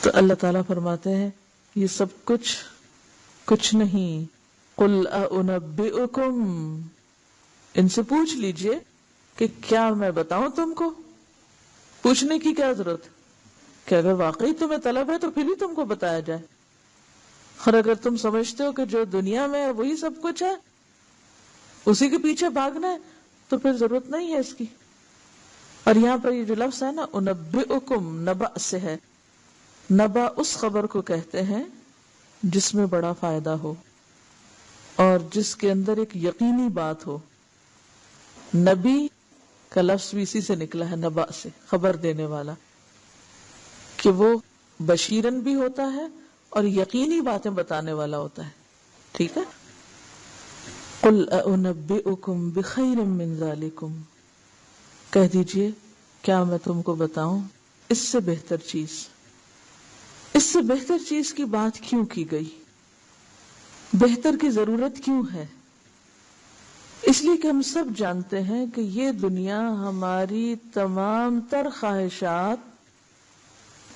تو اللہ تعالیٰ فرماتے ہیں یہ سب کچھ نہیں. قل اُنَبِّئُكُمْ، ان سے پوچھ لیجئے کہ کیا میں بتاؤں تم کو. پوچھنے کی کیا ضرورت کہ اگر واقعی تمہیں طلب ہے تو پھر ہی تم کو بتایا جائے. اور اگر تم سمجھتے ہو کہ جو دنیا میں ہے وہی سب کچھ ہے، اسی کے پیچھے بھاگنا ہے، تو پھر ضرورت نہیں ہے اس کی. اور یہاں پر یہ جو لفظ ہے نا اُنَبِّئُكُمْ، نبأ سے ہے. نبأ اس خبر کو کہتے ہیں جس میں بڑا فائدہ ہو اور جس کے اندر ایک یقینی بات ہو. نبی کا لفظ بھی اسی سے نکلا ہے، نبأ سے، خبر دینے والا، کہ وہ بشیرن بھی ہوتا ہے اور یقینی باتیں بتانے والا ہوتا ہے. ٹھیک ہے. قل اُنَبِّئُكُمْ بِخَيْرٍ مِّن ذَلِكُمْ، کہہ دیجئے کیا میں تم کو بتاؤں اس سے بہتر چیز. اس سے بہتر چیز کی بات کیوں کی گئی؟ بہتر کی ضرورت کیوں ہے؟ اس لیے کہ ہم سب جانتے ہیں کہ یہ دنیا ہماری تمام تر خواہشات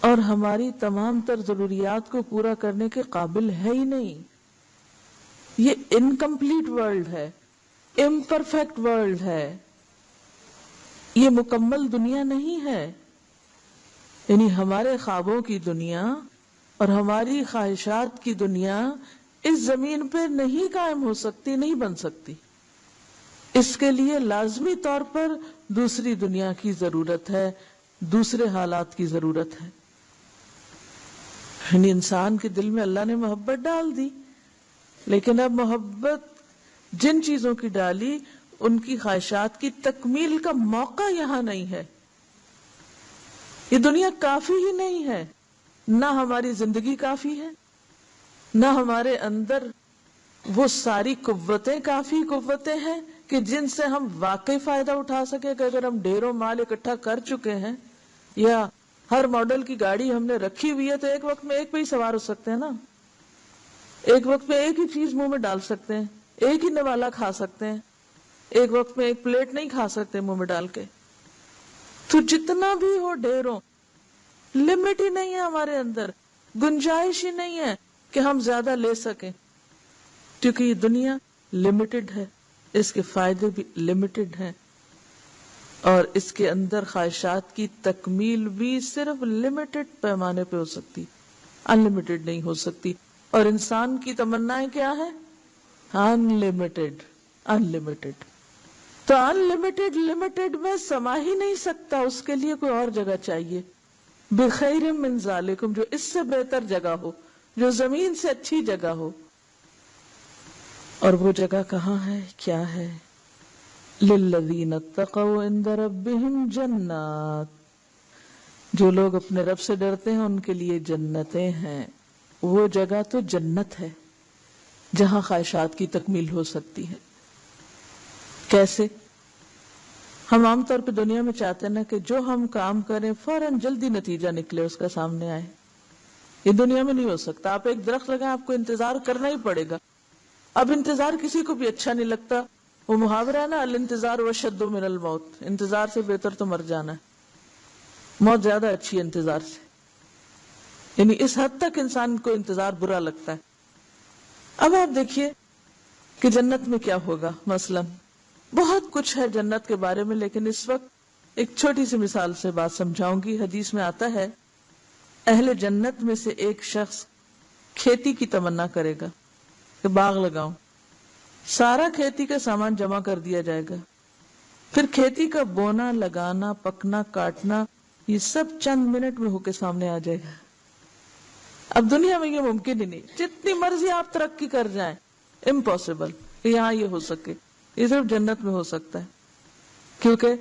اور ہماری تمام تر ضروریات کو پورا کرنے کے قابل ہے ہی نہیں. یہ انکمپلیٹ ورلڈ ہے، امپرفیکٹ ورلڈ ہے، یہ مکمل دنیا نہیں ہے. یعنی ہمارے خوابوں کی دنیا اور ہماری خواہشات کی دنیا اس زمین پہ نہیں قائم ہو سکتی، نہیں بن سکتی. اس کے لیے لازمی طور پر دوسری دنیا کی ضرورت ہے، دوسرے حالات کی ضرورت ہے. یعنی انسان کے دل میں اللہ نے محبت ڈال دی، لیکن اب محبت جن چیزوں کی ڈالی ان کی خواہشات کی تکمیل کا موقع یہاں نہیں ہے. یہ دنیا کافی ہی نہیں ہے، نہ ہماری زندگی کافی ہے، نہ ہمارے اندر وہ ساری کافی قوتیں ہیں کہ جن سے ہم واقعی فائدہ اٹھا سکے. کہ اگر ہم ڈھیروں مال اکٹھا کر چکے ہیں یا ہر ماڈل کی گاڑی ہم نے رکھی ہوئی ہے تو ایک وقت میں ایک پہ ہی سوار ہو سکتے ہیں نا. ایک وقت میں ایک ہی چیز منہ میں ڈال سکتے ہیں، ایک ہی نوالا کھا سکتے ہیں، ایک وقت میں ایک پلیٹ نہیں کھا سکتے منہ میں ڈال کے. تو جتنا بھی ہو ڈھیروں، لمٹ ہی نہیں ہے ہمارے اندر، گنجائش ہی نہیں ہے کہ ہم زیادہ لے سکیں، کیونکہ یہ دنیا لمیٹڈ ہے، اس کے فائدے بھی لمیٹڈ ہیں، اور اس کے اندر خواہشات کی تکمیل بھی صرف لمیٹڈ پیمانے پہ ہو سکتی، انلمیٹڈ نہیں ہو سکتی. اور انسان کی تمنائیں کیا ہے؟ انلمیٹڈ. انلمیٹڈ تو انلمیٹڈ لمیٹڈ میں سما ہی نہیں سکتا، اس کے لیے کوئی اور جگہ چاہیے. بخیر من ذالکم، جو اس سے بہتر جگہ ہو، جو زمین سے اچھی جگہ ہو. اور وہ جگہ کہاں ہے؟ کیا ہے؟ للذین اتقوا عند ربہم جنات، جو لوگ اپنے رب سے ڈرتے ہیں ان کے لیے جنتیں ہیں. وہ جگہ تو جنت ہے جہاں خواہشات کی تکمیل ہو سکتی ہے. کیسے؟ ہم عام طور پہ دنیا میں چاہتے ہیں نا کہ جو ہم کام کریں فوراً جلدی نتیجہ نکلے، اس کا سامنے آئے. یہ دنیا میں نہیں ہو سکتا. آپ ایک درخت لگائیں، آپ کو انتظار کرنا ہی پڑے گا. اب انتظار کسی کو بھی اچھا نہیں لگتا. وہ محاورہ ہے نا، الانتظار اشد من الموت، انتظار سے بہتر تو مر جانا ہے. موت زیادہ اچھی ہے انتظار سے. یعنی اس حد تک انسان کو انتظار برا لگتا ہے. اب آپ دیکھیے کہ جنت میں کیا ہوگا. مثلا بہت کچھ ہے جنت کے بارے میں، لیکن اس وقت ایک چھوٹی سی مثال سے بات سمجھاؤں گی. حدیث میں آتا ہے اہل جنت میں سے ایک شخص کھیتی کی تمنا کرے گا کہ باغ لگاؤں. سارا کھیتی کا سامان جمع کر دیا جائے گا، پھر کھیتی کا بونا، لگانا، پکنا، کاٹنا، یہ سب چند منٹ میں ہو کے سامنے آ جائے گا. اب دنیا میں یہ ممکن ہی نہیں، جتنی مرضی آپ ترقی کر جائیں، امپاسبل کہ یہاں یہ ہو سکے. یہ صرف جنت میں ہو سکتا ہے، کیونکہ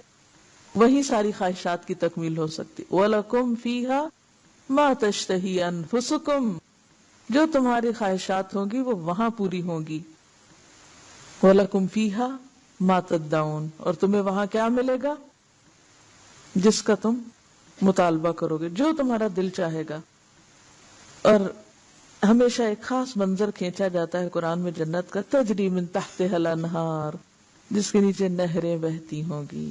وہی ساری خواہشات کی تکمیل ہو سکتی. وَلَكُمْ فِيهَا مَا تَشْتَهِي أَنفُسُكُمْ، جو تمہاری خواہشات ہوں گی وہ وہاں پوری ہوں گی. وَلَكُمْ فِيهَا مَا تَدَّعُونَ، اور تمہیں وہاں کیا ملے گا؟ جس کا تم مطالبہ کرو گے، جو تمہارا دل چاہے گا. اور ہمیشہ ایک خاص منظر کھینچا جاتا ہے قرآن میں جنت کا، تجری من تحتها الانہار، جس کے نیچے نہریں بہتی ہوں گی.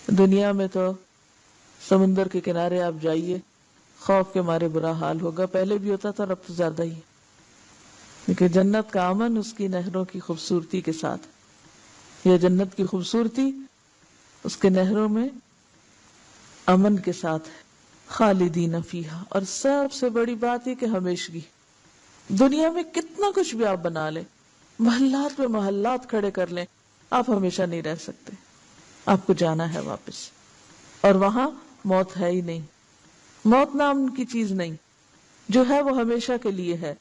دنیا میں تو سمندر کے کنارے آپ جائیے، خوف کے مارے برا حال ہوگا. پہلے بھی ہوتا تھا اور اب تو زیادہ ہی. کیونکہ جنت کا امن اس کی نہروں کی خوبصورتی کے ساتھ. یہ جنت کی خوبصورتی اس کے نہروں میں امن کے ساتھ ہے. خالدین فیہا. اور سب سے بڑی بات یہ کہ ہمیشگی. دنیا میں کتنا کچھ بھی آپ بنا لیں, محلات پہ محلات کھڑے کر لیں, آپ ہمیشہ نہیں رہ سکتے. آپ کو جانا ہے واپس, اور وہاں موت ہے ہی نہیں. موت نام کی چیز نہیں, جو ہے وہ ہمیشہ کے لیے ہے.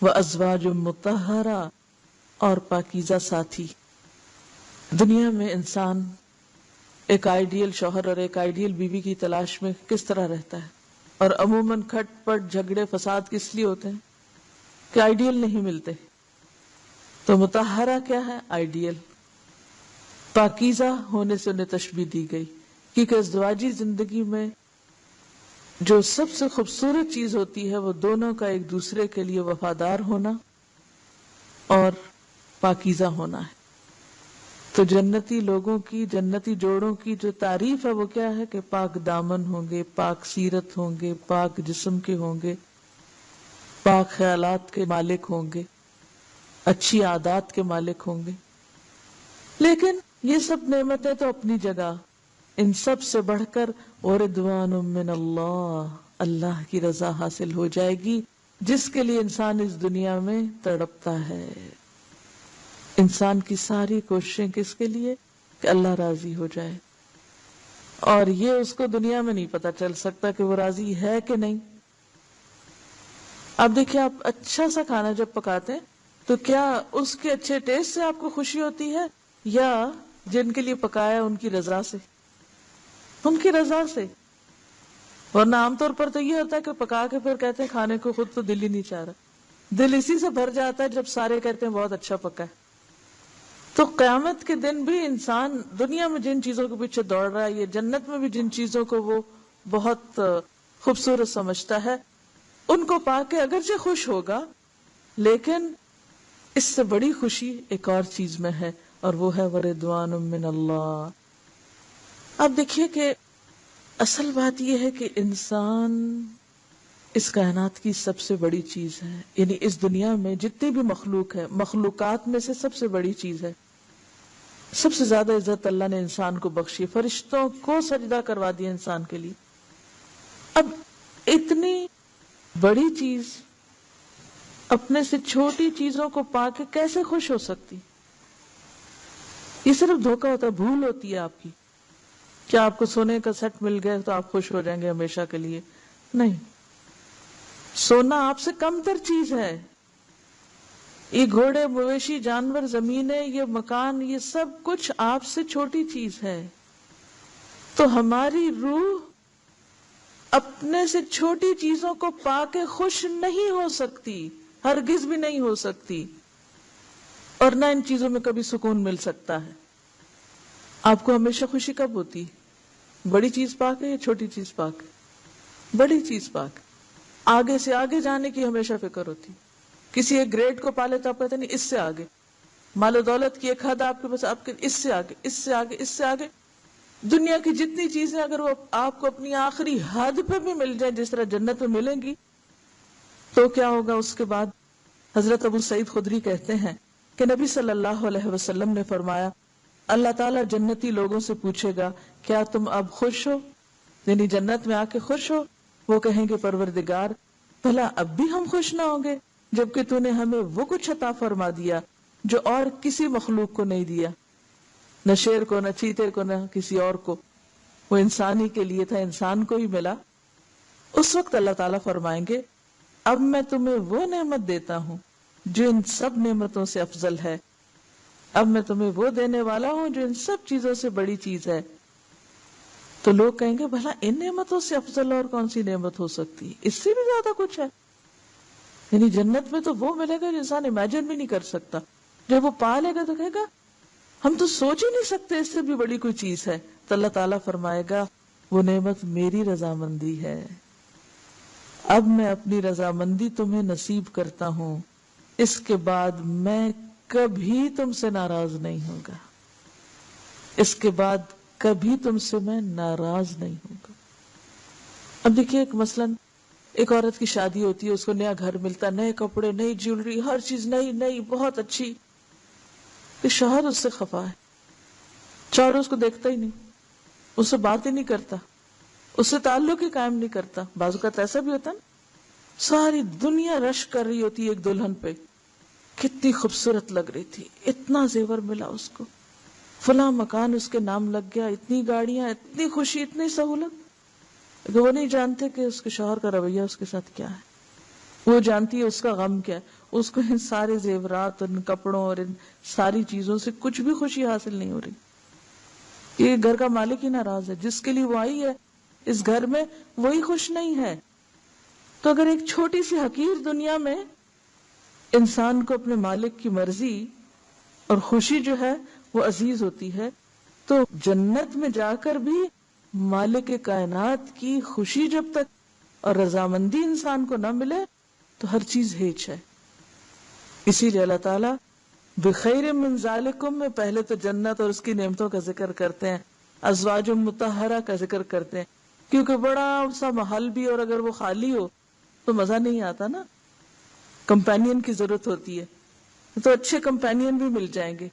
وَأَزْوَاجٌ مُطَهَّرَةٌ. اور پاکیزہ ساتھی. دنیا میں انسان ایک آئیڈیل شوہر اور ایک آئیڈیل بیوی کی تلاش میں کس طرح رہتا ہے, اور عموماً کھٹ پٹ جھگڑے فساد کس لیے ہوتے ہیں کہ آئیڈیل نہیں ملتے. تو مطہرہ کیا ہے؟ آئیڈیل. پاکیزہ ہونے سے انہیں تشبیہ دی گئی, کیونکہ ازدواجی زندگی میں جو سب سے خوبصورت چیز ہوتی ہے وہ دونوں کا ایک دوسرے کے لیے وفادار ہونا اور پاکیزہ ہونا ہے. تو جنتی لوگوں کی, جنتی جوڑوں کی جو تعریف ہے وہ کیا ہے کہ پاک دامن ہوں گے, پاک سیرت ہوں گے, پاک جسم کے ہوں گے, پاک خیالات کے مالک ہوں گے, اچھی عادات کے مالک ہوں گے. لیکن یہ سب نعمتیں تو اپنی جگہ, ان سب سے بڑھ کر وَرِضْوَانٌ مِّنَ اللَّهِ. اللہ کی رضا حاصل ہو جائے گی, جس کے لیے انسان اس دنیا میں تڑپتا ہے. انسان کی ساری کوششیں کس کے لیے؟ کہ اللہ راضی ہو جائے. اور یہ اس کو دنیا میں نہیں پتا چل سکتا کہ وہ راضی ہے کہ نہیں. اب دیکھیں, آپ اچھا سا کھانا جب پکاتے ہیں تو کیا اس کے اچھے ٹیسٹ سے آپ کو خوشی ہوتی ہے, یا جن کے لیے پکایا ان کی رضا سے؟ ان کی رضا سے. ورنہ عام طور پر تو یہ ہوتا ہے کہ پکا کے پھر کہتے ہیں کھانے کو خود تو دل ہی نہیں چاہ رہا. دل اسی سے بھر جاتا ہے جب سارے کہتے ہیں بہت اچھا پکا ہے. تو قیامت کے دن بھی انسان دنیا میں جن چیزوں کے پیچھے دوڑ رہا ہے, یہ جنت میں بھی جن چیزوں کو وہ بہت خوبصورت سمجھتا ہے, ان کو پا کے اگرچہ خوش ہوگا, لیکن اس سے بڑی خوشی ایک اور چیز میں ہے, اور وہ ہے وَرِضْوَانٌ مِّنَ اللَّهِ. اب دیکھیے کہ اصل بات یہ ہے کہ انسان اس کائنات کی سب سے بڑی چیز ہے. یعنی اس دنیا میں جتنی بھی مخلوق ہے, مخلوقات میں سے سب سے بڑی چیز ہے. سب سے زیادہ عزت اللہ نے انسان کو بخشی, فرشتوں کو سجدہ کروا دیا انسان کے لیے. اب اتنی بڑی چیز اپنے سے چھوٹی چیزوں کو پا کے کیسے خوش ہو سکتی؟ یہ صرف دھوکہ ہوتا ہے, بھول ہوتی ہے آپ کی. کیا آپ کو سونے کا سیٹ مل گیا تو آپ خوش ہو جائیں گے ہمیشہ کے لیے؟ نہیں. سونا آپ سے کم تر چیز ہے. یہ گھوڑے, مویشی, جانور, زمینیں, یہ مکان, یہ سب کچھ آپ سے چھوٹی چیز ہے. تو ہماری روح اپنے سے چھوٹی چیزوں کو پا کے خوش نہیں ہو سکتی, ہرگز بھی نہیں ہو سکتی, اور نہ ان چیزوں میں کبھی سکون مل سکتا ہے. آپ کو ہمیشہ خوشی کب ہوتی؟ بڑی چیز پا کے یا چھوٹی چیز پا کے؟ بڑی چیز پا کے. آگے سے آگے جانے کی ہمیشہ فکر ہوتی. کسی ایک گریڈ کو پالے تو آپ کہتے نہیں اس سے آگے. مال و دولت کی ایک حد آپ کے پاس, آپ کے اس سے آگے, اس سے آگے, اس سے آگے. دنیا کی جتنی چیزیں اگر وہ آپ کو اپنی آخری حد پہ بھی مل جائیں, جس طرح جنت میں ملیں گی, تو کیا ہوگا اس کے بعد؟ حضرت ابو سعید خدری کہتے ہیں کہ نبی صلی اللہ علیہ وسلم نے فرمایا, اللہ تعالیٰ جنتی لوگوں سے پوچھے گا کیا تم اب خوش ہو؟ یعنی جنت میں آ کے خوش ہو؟ وہ کہیں گے پروردگار, بھلا اب بھی ہم خوش نہ ہوں گے جبکہ تو نے ہمیں وہ کچھ عطا فرما دیا جو اور کسی مخلوق کو نہیں دیا, نہ شیر کو, نہ چیتے کو, نہ کسی اور کو. وہ انسانی کے لیے تھا, انسان کو ہی ملا. اس وقت اللہ تعالیٰ فرمائیں گے اب میں تمہیں وہ نعمت دیتا ہوں جو ان سب نعمتوں سے افضل ہے, اب میں تمہیں وہ دینے والا ہوں جو ان سب چیزوں سے بڑی چیز ہے. تو لوگ کہیں گے بھلا ان نعمتوں سے افضل اور کون سی نعمت ہو سکتی, اس سے بھی زیادہ کچھ ہے. یعنی جنت میں تو وہ ملے گا جو انسان امیجن بھی نہیں کر سکتا. جب وہ پا لے گا تو کہے گا ہم تو سوچ ہی نہیں سکتے اس سے بھی بڑی کوئی چیز ہے. تو اللہ تعالیٰ فرمائے گا وہ نعمت میری رضامندی ہے, اب میں اپنی رضامندی تمہیں نصیب کرتا ہوں, اس کے بعد میں کبھی تم سے ناراض نہیں ہوگا, اس کے بعد کبھی تم سے میں ناراض نہیں ہوں گا. اب دیکھیے ایک مثلاً ایک عورت کی شادی ہوتی ہے، اس کو نیا گھر ملتا، نئے کپڑے، نئی جیولری، ہر چیز نئی نئی بہت اچھی، کہ شوہر اس سے خفا ہے، شوہر اس کو دیکھتا ہی نہیں، اس سے بات ہی نہیں کرتا، اس سے تعلق ہی قائم نہیں کرتا. بعض اوقات ایسا بھی ہوتا نا، ساری دنیا رش کر رہی ہوتی ہے ایک دلہن پہ، کتنی خوبصورت لگ رہی تھی، اتنا زیور ملا اس کو، فلاں مکان اس کے نام لگ گیا، اتنی گاڑیاں، اتنی خوشی، اتنی سہولت. وہ نہیں جانتے کہ اس کے شوہر کا رویہ اس کے ساتھ کیا ہے، وہ جانتی ہے اس کا غم کیا ہے، اس کو ان سارے زیورات، ان کپڑوں اور ان ساری چیزوں سے کچھ بھی خوشی حاصل نہیں ہو رہی. یہ گھر کا مالک ہی ناراض ہے، جس کے لیے وہ آئی ہے اس گھر میں وہی خوش نہیں ہے. تو اگر ایک چھوٹی سی حقیر دنیا میں انسان کو اپنے مالک کی مرضی اور خوشی جو ہے وہ عزیز ہوتی ہے، تو جنت میں جا کر بھی مالک کائنات کی خوشی جب تک اور رضامندی انسان کو نہ ملے تو ہر چیز ہیچ ہے. اسی لیے اللہ تعالیٰ بخیر من ذالکم میں پہلے تو جنت اور اس کی نعمتوں کا ذکر کرتے ہیں، ازواج مطہرہ کا ذکر کرتے ہیں، کیونکہ بڑا سا محل بھی اور اگر وہ خالی ہو تو مزہ نہیں آتا نا، کمپینین کی ضرورت ہوتی ہے. تو اچھے کمپینین بھی مل جائیں گے،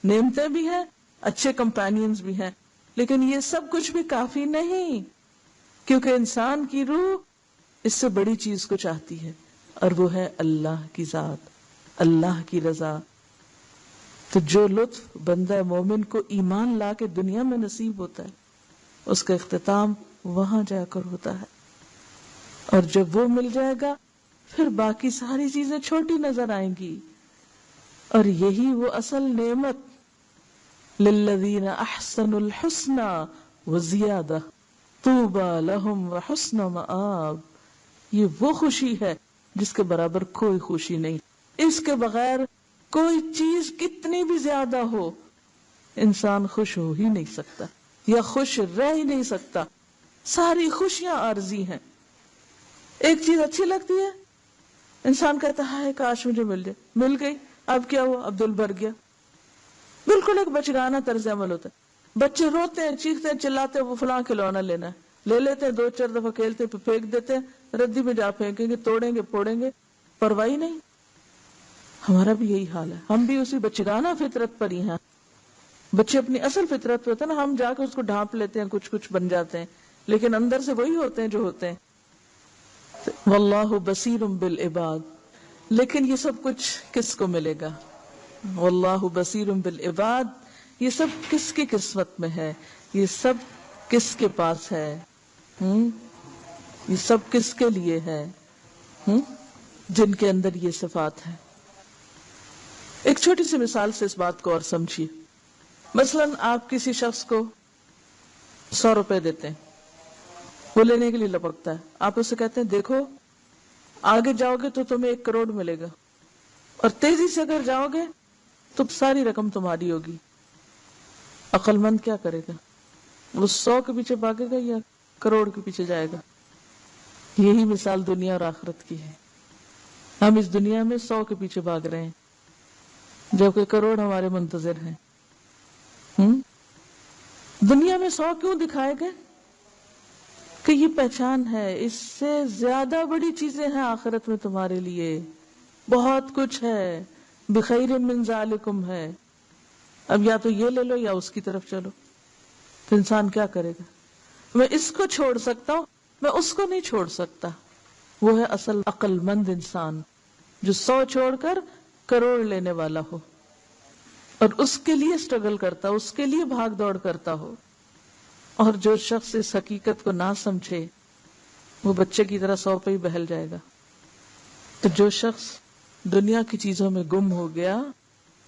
نعمتیں بھی ہیں، اچھے کمپینینز بھی ہیں، لیکن یہ سب کچھ بھی کافی نہیں، کیونکہ انسان کی روح اس سے بڑی چیز کو چاہتی ہے، اور وہ ہے اللہ کی ذات، اللہ کی رضا. تو جو لطف بندہ مومن کو ایمان لا کے دنیا میں نصیب ہوتا ہے، اس کا اختتام وہاں جا کر ہوتا ہے، اور جب وہ مل جائے گا پھر باقی ساری چیزیں چھوٹی نظر آئیں گی. اور یہی وہ اصل نعمت للذین احسنوا الحسنى وزیادہ طوبی لہم وحسن مآب، یہ وہ خوشی ہے جس کے برابر کوئی خوشی نہیں. اس کے بغیر کوئی چیز کتنی بھی زیادہ ہو انسان خوش ہو ہی نہیں سکتا یا خوش رہ ہی نہیں سکتا. ساری خوشیاں عارضی ہیں. ایک چیز اچھی لگتی ہے، انسان کہتا ہے کاش مجھے مل جائے، مل گئی، اب کیا ہوا، اب دل بھر گیا. بالکل ایک بچگانہ طرز عمل ہوتا ہے. بچے روتے ہیں، چیختے ہیں، چلاتے ہیں، وہ فلاں کھلونا لینا ہے، لے لیتے ہیں، 2-4 دفعہ کھیلتے ہیں، پھر پھینک دیتے ہیں، ردی میں جا پھینکیں گے، توڑیں گے، پھوڑیں گے، پرواہ نہیں. ہمارا بھی یہی حال ہے، ہم بھی اسی بچگانہ فطرت پر ہی ہیں. بچے اپنی اصل فطرت پہ ہوتے ہیں نا، ہم جا کے اس کو ڈھانپ لیتے ہیں، کچھ کچھ بن جاتے ہیں، لیکن اندر سے وہی ہوتے ہیں جو ہوتے ہیں. واللہ بصیر بالعباد. لیکن یہ سب کچھ کس کو ملے گا؟ واللہ بصیر بالعباد. یہ سب کس کی قسمت میں ہے؟ یہ سب کس کے پاس ہے؟ یہ سب کس کے لیے ہے جن کے اندر یہ صفات ہیں؟ ایک چھوٹی سی مثال سے اس بات کو اور سمجھیے. مثلاً آپ کسی شخص کو 100 روپے دیتے ہیں، وہ لینے کے لیے لپکتا ہے، آپ اس سے کہتے ہیں دیکھو آگے جاؤ گے تو تمہیں 1 کروڑ ملے گا، اور تیزی سے اگر جاؤ گے تو ساری رقم تمہاری ہوگی. عقل مند کیا کرے گا؟ وہ 100 کے پیچھے بھاگے گا یا کروڑ کے پیچھے جائے گا؟ یہی مثال دنیا اور آخرت کی ہے. ہم اس دنیا میں 100 کے پیچھے بھاگ رہے ہیں جبکہ کروڑ ہمارے منتظر ہیں. دنیا میں 100 کیوں دکھائے گئے؟ کہ یہ پہچان ہے، اس سے زیادہ بڑی چیزیں ہیں آخرت میں تمہارے لیے، بہت کچھ ہے، بخیر من ذالکم ہے. اب یا تو یہ لے لو یا اس کی طرف چلو. تو انسان کیا کرے گا؟ میں اس کو چھوڑ سکتا ہوں، میں اس کو نہیں چھوڑ سکتا. وہ ہے اصل عقل مند انسان جو 100 چھوڑ کر کروڑ لینے والا ہو اور اس کے لیے سٹرگل کرتا ہو، اس کے لیے بھاگ دوڑ کرتا ہو. اور جو شخص اس حقیقت کو نہ سمجھے وہ بچے کی طرح 100 پہ ہی بہل جائے گا. تو جو شخص دنیا کی چیزوں میں گم ہو گیا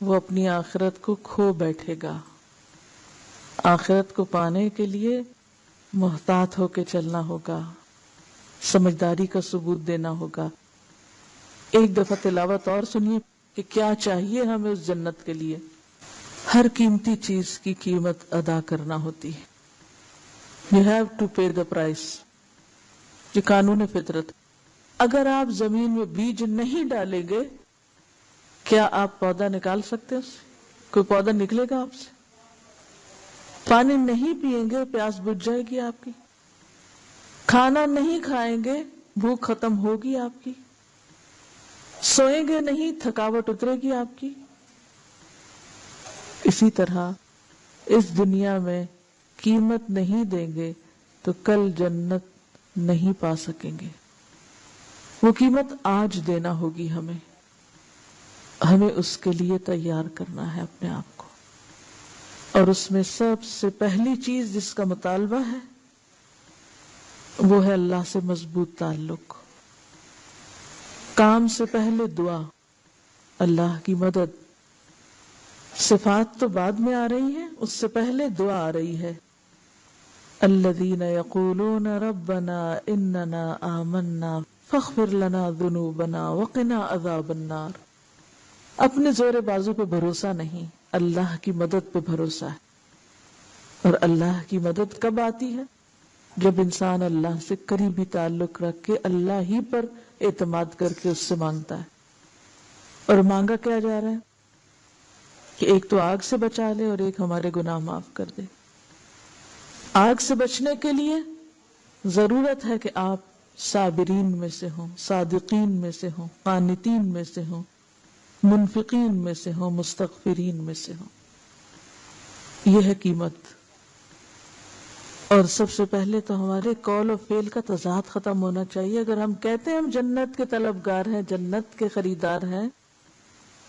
وہ اپنی آخرت کو کھو بیٹھے گا. آخرت کو پانے کے لیے محتاط ہو کے چلنا ہوگا، سمجھداری کا ثبوت دینا ہوگا. ایک دفعہ تلاوت اور سنیے کہ کیا چاہیے ہمیں اس جنت کے لیے. ہر قیمتی چیز کی قیمت ادا کرنا ہوتی ہے. You have to pay the price. یہ قانون فطرت. اگر آپ زمین میں بیج نہیں ڈالیں گے کیا آپ پودا نکال سکتے اس سے؟ کوئی پودا نکلے گا آپ سے؟ پانی نہیں پیئیں گے پیاس بجھ جائے گی آپ کی؟ کھانا نہیں کھائیں گے بھوک ختم ہوگی آپ کی، سوئیں گے نہیں تھکاوٹ اترے گی آپ کی. اسی طرح اس دنیا میں قیمت نہیں دیں گے تو کل جنت نہیں پا سکیں گے. وہ قیمت آج دینا ہوگی ہمیں اس کے لیے تیار کرنا ہے اپنے آپ کو. اور اس میں سب سے پہلی چیز جس کا مطالبہ ہے وہ ہے اللہ سے مضبوط تعلق. کام سے پہلے دعا، اللہ کی مدد. صفات تو بعد میں آ رہی ہیں، اس سے پہلے دعا آ رہی ہے. الذین یقولون ربنا اننا آمنا فاغفر لنا ذنوبنا وقنا عذاب النار. اپنے زور بازو پہ بھروسہ نہیں، اللہ کی مدد پہ بھروسہ ہے. اور اللہ کی مدد کب آتی ہے؟ جب انسان اللہ سے قریبی تعلق رکھ کے اللہ ہی پر اعتماد کر کے اس سے مانگتا ہے. اور مانگا کیا جا رہا ہے کہ ایک تو آگ سے بچا لے اور ایک ہمارے گناہ معاف کر دے. آگ سے بچنے کے لیے ضرورت ہے کہ آپ صابرین میں سے ہوں، صادقین میں سے ہوں، قانتین میں سے ہوں، منفقین میں سے ہوں، مستغفرین میں سے ہوں. یہ ہے قیمت. اور سب سے پہلے تو ہمارے قول و فعل کا تضاد ختم ہونا چاہیے. اگر ہم کہتے ہیں ہم جنت کے طلبگار ہیں، جنت کے خریدار ہیں،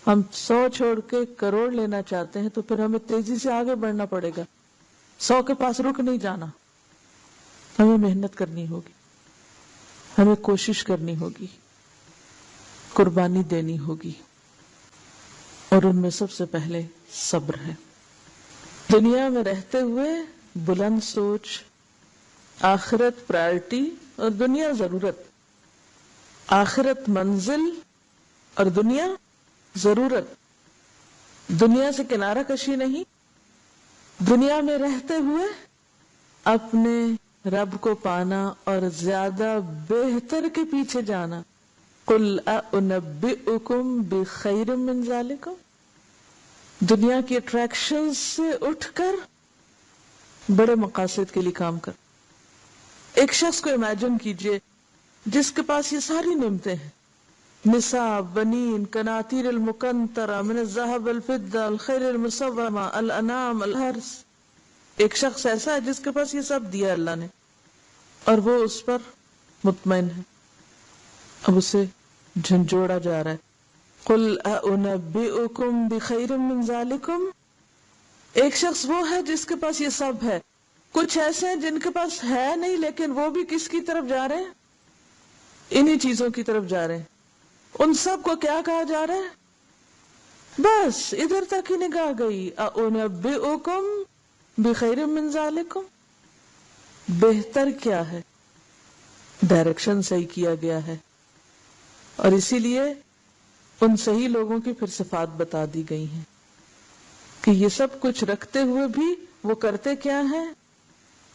ہم 100 چھوڑ کے کروڑ لینا چاہتے ہیں، تو پھر ہمیں تیزی سے آگے بڑھنا پڑے گا. 100 کے پاس رک نہیں جانا. ہمیں محنت کرنی ہوگی، ہمیں کوشش کرنی ہوگی، قربانی دینی ہوگی. اور ان میں سب سے پہلے صبر ہے. دنیا میں رہتے ہوئے بلند سوچ، آخرت پرائرٹی اور دنیا ضرورت. آخرت منزل اور دنیا ضرورت. دنیا سے کنارہ کشی نہیں، دنیا میں رہتے ہوئے اپنے رب کو پانا اور زیادہ بہتر کے پیچھے جانا. قل اُنَبِّئُكُم بِخَيْرٍ مِّن ذَلِكُم. دنیا کی اٹریکشن سے اٹھ کر بڑے مقاصد کے لیے کام کر. ایک شخص کو امیجن کیجئے جس کے پاس یہ ساری نعمتیں ہیں، نساء، بنین، قناطیر المقنطرہ من الذهب والفضة الخیل المسومہ، الانعام، الحرث. ایک شخص ایسا ہے جس کے پاس یہ سب دیا اللہ نے اور وہ اس پر مطمئن ہے. اب اسے جھنجھوڑا جا رہا ہے. قل اُنَبِّئُكُم بِخَيْرٍ مِّن ذَلِكُم. ایک شخص وہ ہے جس کے پاس یہ سب ہے. کچھ ایسے ہیں جن کے پاس ہے نہیں لیکن وہ بھی کس کی طرف جا رہے ہیں؟ انہی چیزوں کی طرف جا رہے ہیں. ان سب کو کیا کہا جا رہا ہے؟ بس ادھر تک ہی نگاہ گئی. اُنَبِّئُكُم بِخَيْرٍ مِّن ذَلِكُم. بہتر کیا ہے؟ ڈائریکشن صحیح کیا گیا ہے. اور اسی لیے ان صحیح لوگوں کی پھر صفات بتا دی گئی ہیں کہ یہ سب کچھ رکھتے ہوئے بھی وہ کرتے کیا ہیں؟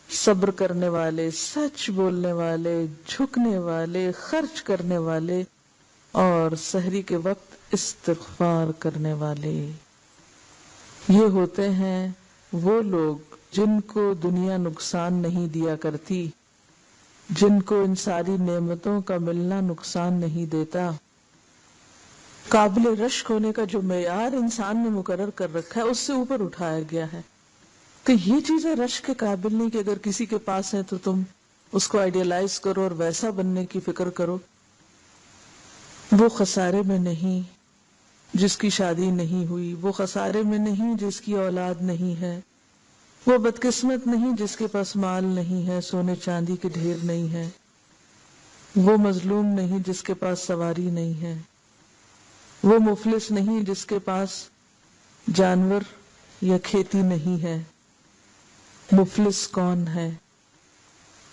صبر کرنے والے، سچ بولنے والے، جھکنے والے، خرچ کرنے والے اور سحری کے وقت استغفار کرنے والے. یہ ہوتے ہیں وہ لوگ جن کو دنیا نقصان نہیں دیا کرتی، جن کو ان ساری نعمتوں کا ملنا نقصان نہیں دیتا. قابل رشک ہونے کا جو معیار انسان نے مقرر کر رکھا ہے اس سے اوپر اٹھایا گیا ہے کہ یہ چیزیں رشک کے قابل نہیں کہ اگر کسی کے پاس ہے تو تم اس کو آئیڈیلائز کرو اور ویسا بننے کی فکر کرو. وہ خسارے میں نہیں جس کی شادی نہیں ہوئی، وہ خسارے میں نہیں جس کی اولاد نہیں ہے، وہ بدقسمت نہیں جس کے پاس مال نہیں ہے، سونے چاندی کے ڈھیر نہیں ہے، وہ مظلوم نہیں جس کے پاس سواری نہیں ہے، وہ مفلس نہیں جس کے پاس جانور یا کھیتی نہیں ہے. مفلس کون ہے؟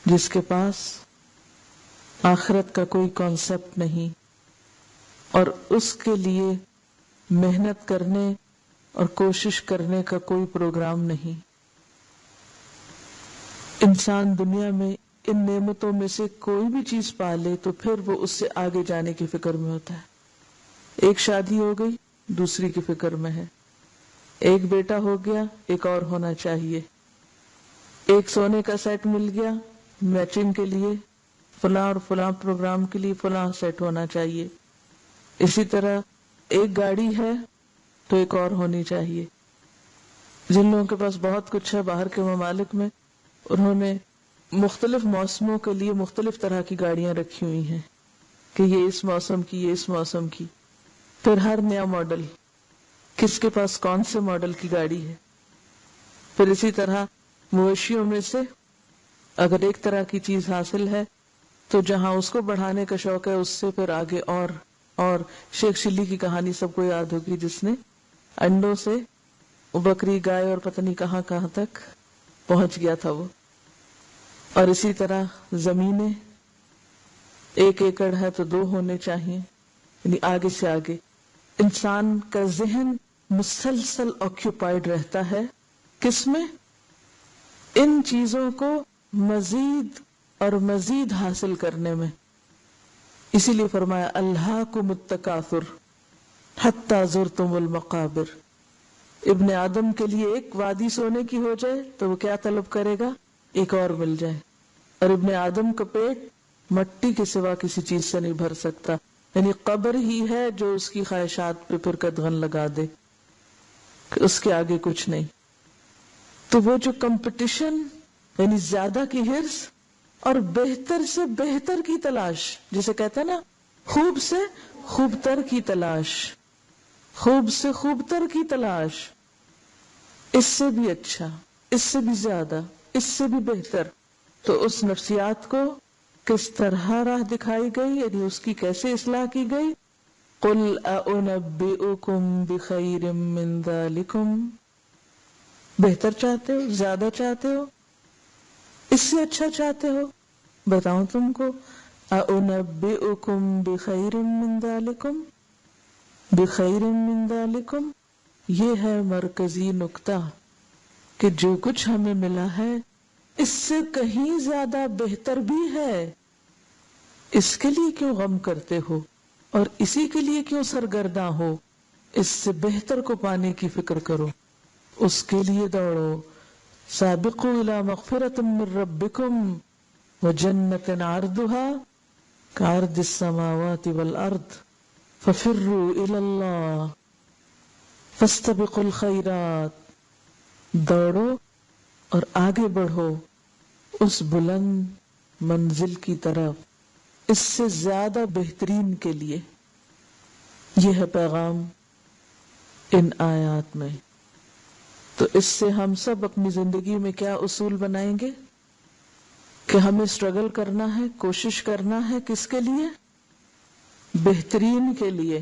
جس کے پاس آخرت کا کوئی کانسیپٹ نہیں اور اس کے لیے محنت کرنے اور کوشش کرنے کا کوئی پروگرام نہیں. انسان دنیا میں ان نعمتوں میں سے کوئی بھی چیز پا لے تو پھر وہ اس سے آگے جانے کی فکر میں ہوتا ہے. ایک شادی ہو گئی، دوسری کی فکر میں ہے. ایک بیٹا ہو گیا، ایک اور ہونا چاہیے. ایک سونے کا سیٹ مل گیا، میچنگ کے لیے فلاں اور فلاں پروگرام کے لیے فلاں سیٹ ہونا چاہیے. اسی طرح ایک گاڑی ہے تو ایک اور ہونی چاہیے. جن لوگوں کے پاس بہت کچھ ہے باہر کے ممالک میں، انہوں نے مختلف موسموں کے لیے مختلف طرح کی گاڑیاں رکھی ہوئی ہیں کہ یہ اس موسم کی، یہ اس موسم کی. پھر ہر نیا ماڈل، کس کے پاس کون سے ماڈل کی گاڑی ہے. پھر اسی طرح مویشیوں میں سے اگر ایک طرح کی چیز حاصل ہے تو جہاں اس کو بڑھانے کا شوق ہے اس سے پھر آگے اور شیخ شلی کی کہانی سب کو یاد ہوگی، جس نے انڈوں سے بکری، گائے اور پتہ نہیں کہاں کہاں تک پہنچ گیا تھا وہ. اور اسی طرح زمینیں 1 ایکڑ ہے تو 2 ہونے چاہیے، یعنی آگے سے آگے. انسان کا ذہن مسلسل آکیوپائڈ رہتا ہے کس میں؟ ان چیزوں کو مزید اور مزید حاصل کرنے میں. اسی لیے فرمایا الہاکم التکاثر حتی زرتم المقابر. ابن آدم کے لیے ایک وادی سونے کی ہو جائے تو وہ کیا طلب کرے گا؟ ایک اور مل جائے. اور ابن آدم کا پیٹ مٹی کے سوا کسی چیز سے نہیں بھر سکتا، یعنی قبر ہی ہے جو اس کی خواہشات پہ پھر قدغن لگا دے، اس کے آگے کچھ نہیں. تو وہ جو کمپٹیشن، یعنی زیادہ کی حرص اور بہتر سے بہتر کی تلاش، جسے کہتے ہیں نا خوب سے خوب تر کی تلاش، خوب سے خوب تر کی تلاش، اس سے بھی اچھا، اس سے بھی زیادہ، اس سے بھی بہتر. تو اس نفسیات کو کس طرح راہ دکھائی گئی، یعنی اس کی کیسے اصلاح کی گئی. قل اؤنبئکم بخیر من ذالکم. بہتر چاہتے ہو، زیادہ چاہتے ہو، اس سے اچھا چاہتے ہو، بتاؤں تم کو. اؤنبئکم بخیر من ذالکم. بخیر من ذالکم یہ ہے مرکزی نقطہ کہ جو کچھ ہمیں ملا ہے اس سے کہیں زیادہ بہتر بھی ہے. اس کے لیے کیوں غم کرتے ہو اور اسی کے لیے کیوں سرگرداں ہو؟ اس سے بہتر کو پانے کی فکر کرو، اس کے لیے دوڑو. سابقوا الی مغفرۃ من ربکم وجنۃ عرضها کعرض السماوات والارض ففروا الی اللہ فاستبقوا الخیرات. دوڑو اور آگے بڑھو اس بلند منزل کی طرف، اس سے زیادہ بہترین کے لیے. یہ ہے پیغام ان آیات میں. تو اس سے ہم سب اپنی زندگی میں کیا اصول بنائیں گے کہ ہمیں اسٹرگل کرنا ہے، کوشش کرنا ہے کس کے لیے؟ بہترین کے لیے.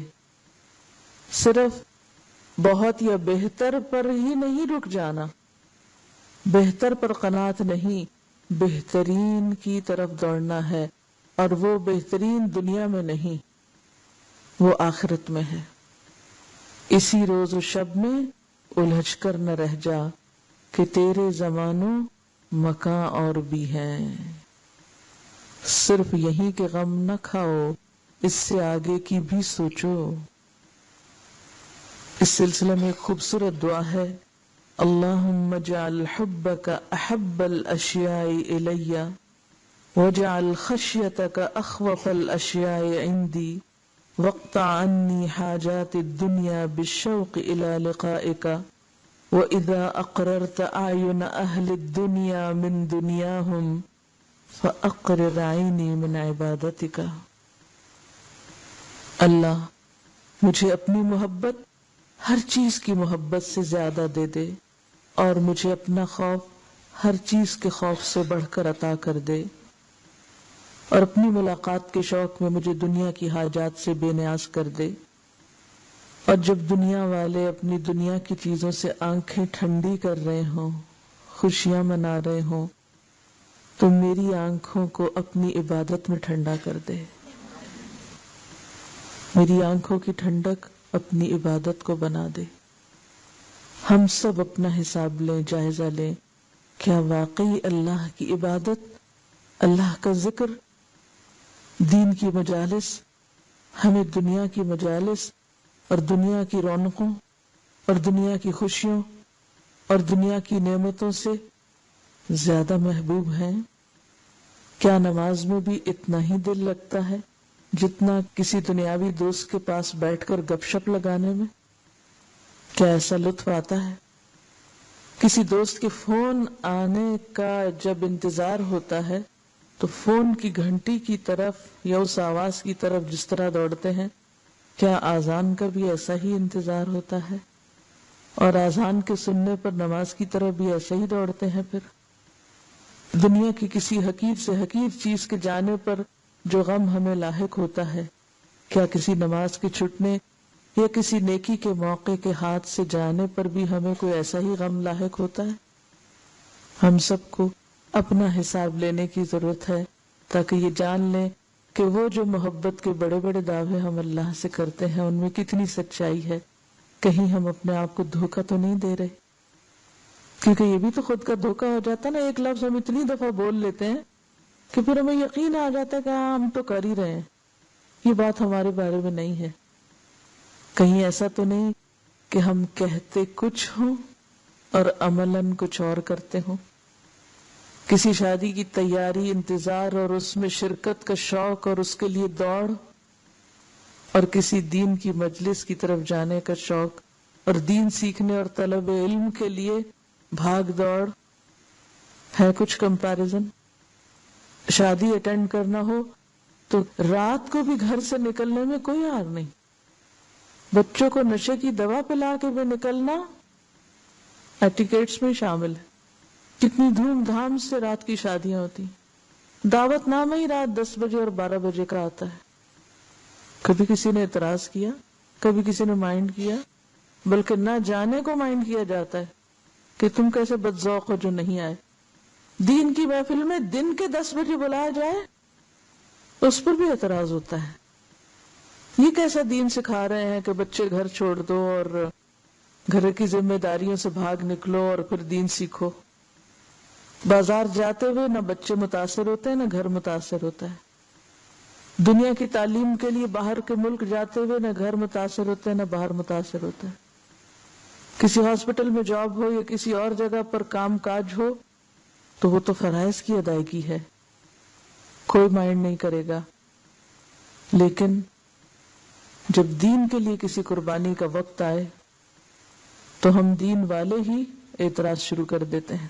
صرف بہت یا بہتر پر ہی نہیں رک جانا، بہتر پر قناعت نہیں، بہترین کی طرف دوڑنا ہے. اور وہ بہترین دنیا میں نہیں، وہ آخرت میں ہے. اسی روز و شب میں الجھ کر نہ رہ جا کہ تیرے زمانوں مکان اور بھی ہیں. صرف یہیں کے غم نہ کھاؤ، اس سے آگے کی بھی سوچو. اس سلسلے میں ایک خوبصورت دعا ہے، اللہم اجعل حبک احب الاشیاء الی واجعل خشیتک اخوف الاشیاء عندی واقطع عنی حاجات الدنیا بالشوق الى لقائک واذا اقررت اعین اہل الدنیا من دنیاہم فاقرر عینی من عبادتک. اللہ مجھے اپنی محبت ہر چیز کی محبت سے زیادہ دے دے، اور مجھے اپنا خوف ہر چیز کے خوف سے بڑھ کر عطا کر دے، اور اپنی ملاقات کے شوق میں مجھے دنیا کی حاجات سے بے نیاز کر دے. اور جب دنیا والے اپنی دنیا کی چیزوں سے آنکھیں ٹھنڈی کر رہے ہوں، خوشیاں منا رہے ہوں، تو میری آنکھوں کو اپنی عبادت میں ٹھنڈا کر دے. میری آنکھوں کی ٹھنڈک اپنی عبادت کو بنا دے. ہم سب اپنا حساب لیں، جائزہ لیں، کیا واقعی اللہ کی عبادت، اللہ کا ذکر، دین کی مجالس ہمیں دنیا کی مجالس اور دنیا کی رونقوں اور دنیا کی خوشیوں اور دنیا کی نعمتوں سے زیادہ محبوب ہیں؟ کیا نماز میں بھی اتنا ہی دل لگتا ہے جتنا کسی دنیاوی دوست کے پاس بیٹھ کر گپ شپ لگانے میں؟ کیا ایسا لطف آتا ہے؟ کسی دوست کے فون آنے کا جب انتظار ہوتا ہے تو فون کی گھنٹی کی طرف یا اس آواز کی طرف جس طرح دوڑتے ہیں، کیا آذان کا بھی ایسا ہی انتظار ہوتا ہے؟ اور آذان کے سننے پر نماز کی طرف بھی ایسے ہی دوڑتے ہیں؟ پھر دنیا کی کسی حقیر سے حقیر چیز کے جانے پر جو غم ہمیں لاحق ہوتا ہے، کیا کسی نماز کے چھٹنے یا کسی نیکی کے موقع کے ہاتھ سے جانے پر بھی ہمیں کوئی ایسا ہی غم لاحق ہوتا ہے؟ ہم سب کو اپنا حساب لینے کی ضرورت ہے تاکہ یہ جان لیں کہ وہ جو محبت کے بڑے بڑے دعوے ہم اللہ سے کرتے ہیں ان میں کتنی سچائی ہے، کہیں ہم اپنے آپ کو دھوکہ تو نہیں دے رہے؟ کیونکہ یہ بھی تو خود کا دھوکہ ہو جاتا نا، ایک لفظ ہم اتنی دفعہ بول لیتے ہیں کہ پھر ہمیں یقین آ جاتا ہے کہ ہاں ہم تو کر ہی رہے ہیں، یہ بات ہمارے بارے میں نہیں ہے۔ کہیں ایسا تو نہیں کہ ہم کہتے کچھ ہوں اور عملاً کچھ اور کرتے ہوں؟ کسی شادی کی تیاری، انتظار اور اس میں شرکت کا شوق اور اس کے لیے دوڑ، اور کسی دین کی مجلس کی طرف جانے کا شوق اور دین سیکھنے اور طلب علم کے لیے بھاگ دوڑ، ہے کچھ کمپیرزن؟ شادی اٹینڈ کرنا ہو تو رات کو بھی گھر سے نکلنے میں کوئی ہار نہیں، بچوں کو نشے کی دوا پلا کے بھی نکلنا ایٹیکیٹس میں شامل ہے۔ کتنی دھوم دھام سے رات کی شادیاں ہوتی، دعوت نامہ ہی رات 10 بجے اور 12 بجے کا آتا ہے۔ کبھی کسی نے اعتراض کیا؟ کبھی کسی نے مائنڈ کیا؟ بلکہ نہ جانے کو مائنڈ کیا جاتا ہے کہ تم کیسے بدذوق ہو جو نہیں آئے۔ دین کی محفل میں دن کے 10 بجے بلایا جائے اس پر بھی اعتراض ہوتا ہے۔ یہ کیسا دین سکھا رہے ہیں کہ بچے گھر چھوڑ دو اور گھر کی ذمہ داریوں سے بھاگ نکلو اور پھر دین سیکھو۔ بازار جاتے ہوئے نہ بچے متاثر ہوتے ہیں نہ گھر متاثر ہوتا ہے۔ دنیا کی تعلیم کے لیے باہر کے ملک جاتے ہوئے نہ گھر متاثر ہوتے ہیں نہ باہر متاثر ہوتا ہے۔ کسی ہاسپٹل میں جاب ہو یا کسی اور جگہ پر کام کاج ہو تو وہ تو فرائض کی ادائیگی ہے، کوئی مائنڈ نہیں کرے گا۔ لیکن جب دین کے لیے کسی قربانی کا وقت آئے تو ہم دین والے ہی اعتراض شروع کر دیتے ہیں۔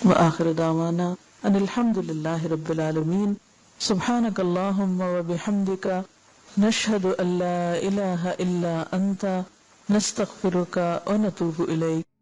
وآخر دعوانا ان الحمد للہ رب العالمین، سبحانک اللہم وبحمدک، نشہد ان لا الہ الا انت، نستغفرک ونتوب الیک۔